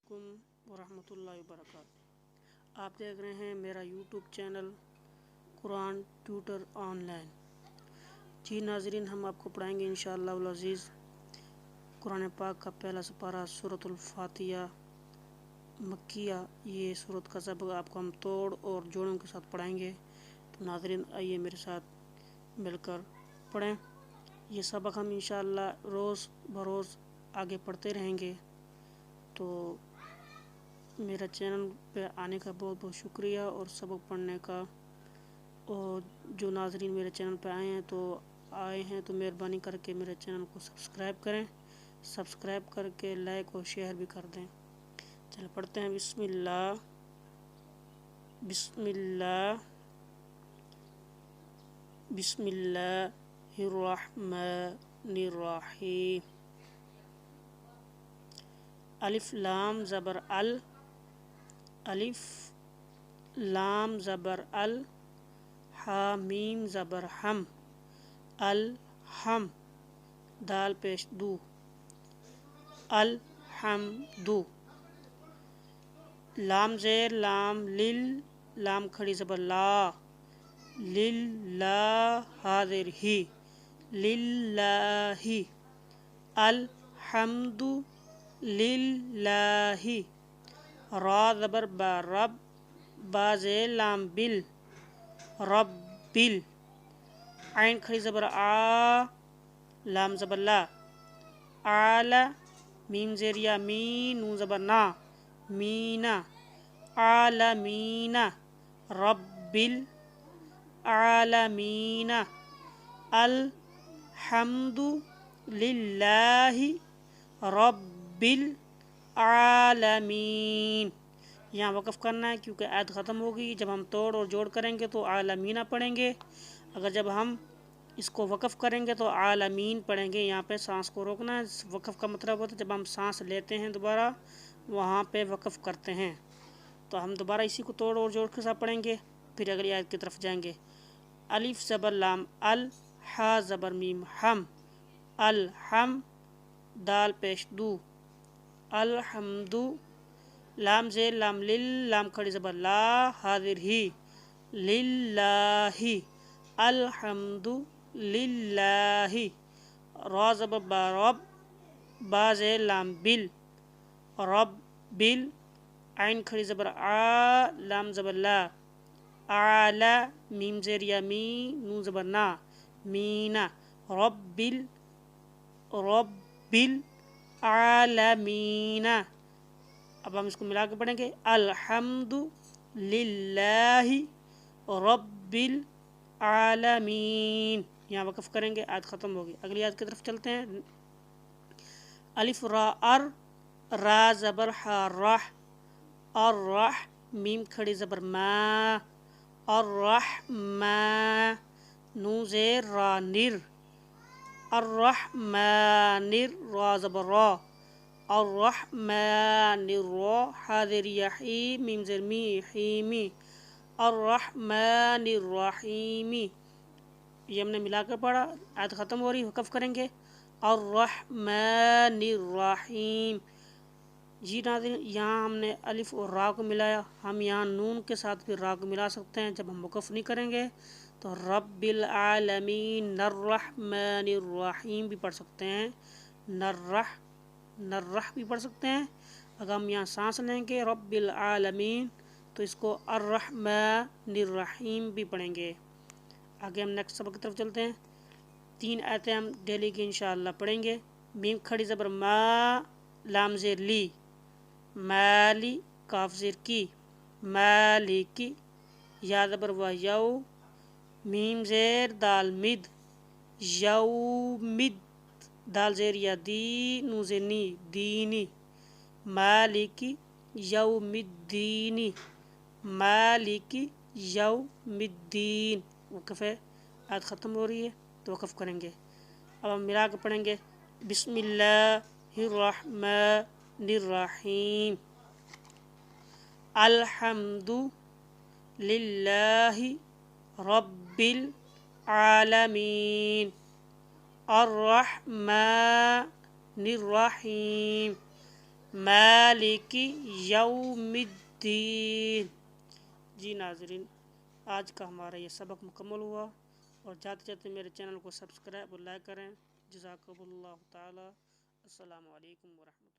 अलैकुम वरहमतुल्लाहि वबरकातुहू। आप देख रहे हैं मेरा YouTube channel Quran Tutor Online. जी नाज़रीन, हम आपको पढ़ाएंगे इंशाअल्लाह अज़ीज़ कुरान पाक का पहला सपारा सूरतुल फातिहा मक्किया। ये सूरत का सबक आपको हम तोड़ और जोड़ों के साथ पढ़ाएंगे। तो नाज़रीन आइए मेरे साथ मिलकर पढ़ें। ये सबक हम इंशाअल्लाह रोज़ बरोज़ आगे पढ़ते रहेंगे। तो मेरा चैनल पे आने का बहुत बहुत शुक्रिया और सबक पढ़ने का। और जो नाज़रीन मेरे चैनल पे आए हैं तो मेहरबानी करके मेरे चैनल को सब्सक्राइब करें। सब्सक्राइब करके लाइक और शेयर भी कर दें। चलो पढ़ते हैं। बिस्मिल्लाह बिस्मिल्लाह बिस्मिल्लाहिर्रहमानिर्रहीम। अलिफ लाम ज़बर अल, अलिफ लाम ज़बर अल, हा मीम ज़बर हम, अल हम, दाल पेश दू, अल हम दू। लाम ज़ेर लाम लिल, लाम खड़ी ज़बर ला, लिल ला हाज़िर ही, लिल्लाही। अल हमदु लिल्लाही। रा ज़बर बा रब, बा ज़ेर लाम बिल, रब्बिल। आइन खड़ी ज़बर आ, लाम ज़बर ला, आला। मीम ज़ेर या मी, नून ज़बर ना, मीना, आलमीना, रब्बिल आलमीना। अल हम्दु लिल्लाहि रब्बिल आलमीन। यहाँ वक़फ़ करना है क्योंकि आयत ख़त्म हो गई। जब हम तोड़ और जोड़ करेंगे तो आलमीना पढ़ेंगे। अगर जब हम इसको वक़फ़ करेंगे तो आलमीन पढ़ेंगे। यहाँ पे सांस को रोकना है। वक़फ़ का मतलब होता है जब हम सांस लेते हैं दोबारा वहाँ पे वक़फ़ करते हैं। तो हम दोबारा इसी को तोड़ और जोड़ के साथ पढ़ेंगे, फिर अगली आयत की तरफ जाएंगे। अलिफ ज़बर लाम अल, हा ज़बर मीम हम, अल हम, दाल पेश दू, अल हमदु। लाम ज़ेर लाम लिल, लाम खड़ी ज़बर ला, हाज़िर ही, लिल्लाही। अल हमदु लिल्लाही। रा ज़बर बा रब, बा ज़ेर लाम बिल, रब्बिल। आइन खड़ी ज़बर आ, लाम ज़बर ला, आला। मीम ज़ेर या मी, नून ज़बर ना, मीना, रब्बिल रब्बिल आलमीना। अब हम इसको मिला के पढ़ेंगे। अल्हम्दु लिल्लाहि रब्बिल आलमीन। यहाँ वक़फ़ करेंगे, आयत ख़त्म होगी। अगली आयत की तरफ चलते हैं। अलिफ रा अर, रा ज़बर हा राह, और राह। मीम खड़ी ज़बर मा, और राह मा। नून ज़ेर रा निर, और राह मा निर। रा ज़बर रा, और रहमानिर रा हाज़िर यही, मीम ज़ेर मी हीमी, और रहमानिर रहीमी। ये हमने मिलाकर पढ़ा। आयत ख़त्म हो रही, वक़फ़ करेंगे। और रहमानिर रहीम। जी नाज़रीन, यहाँ हमने अलिफ और रा को मिलाया। हम यहाँ नून के साथ भी रा को मिला सकते हैं जब हम वक़फ़ नहीं करेंगे। तो रब्बिल आलमीन अर्रहमानिर रहीम भी पढ़ सकते हैं, नर्रह भी पढ़ सकते हैं। अगर हम यहाँ सांस लेंगे रब्बिल आलमीन तो इसको अर्रहमानिर रहीम भी पढ़ेंगे। आगे हम नेक्स्ट सबक की तरफ चलते हैं। 3 आयतें हम डेली की इंशाअल्लाह पढ़ेंगे। मीम खड़ी ज़बर मा, लाम ज़ेर ली, माली, काफ ज़ेर की, मालिकी। या ज़बर व यऊ, मीम ज़ेर दाल मिद, यौमिद। दाल ज़ेर या दी, नून ज़ेर नी, दीनी, मालिकी यौमिद्दीनी, मालिकी यौमिद्दीन। वक़फ़ है, आयत ख़त्म हो रही है तो वक़फ़ करेंगे। अब हम मिला कर पढ़ेंगे। बिस्मिल्लाहिर्रहमानिर्रहीम। अल्हम्दु लिल्लाहि रब्बिल आलमीन, अर्रहमानिर रहीम, मालिकी यौमिद्दीन। जी नाज़रीन, आज का हमारा ये सबक मुकम्मल हुआ, और जाते जाते मेरे चैनल को सब्सक्राइब और लाइक करें। जज़ाकमुल्लाहु ताला। अस्सलामु अलैकुम व रहमतुल्लाह।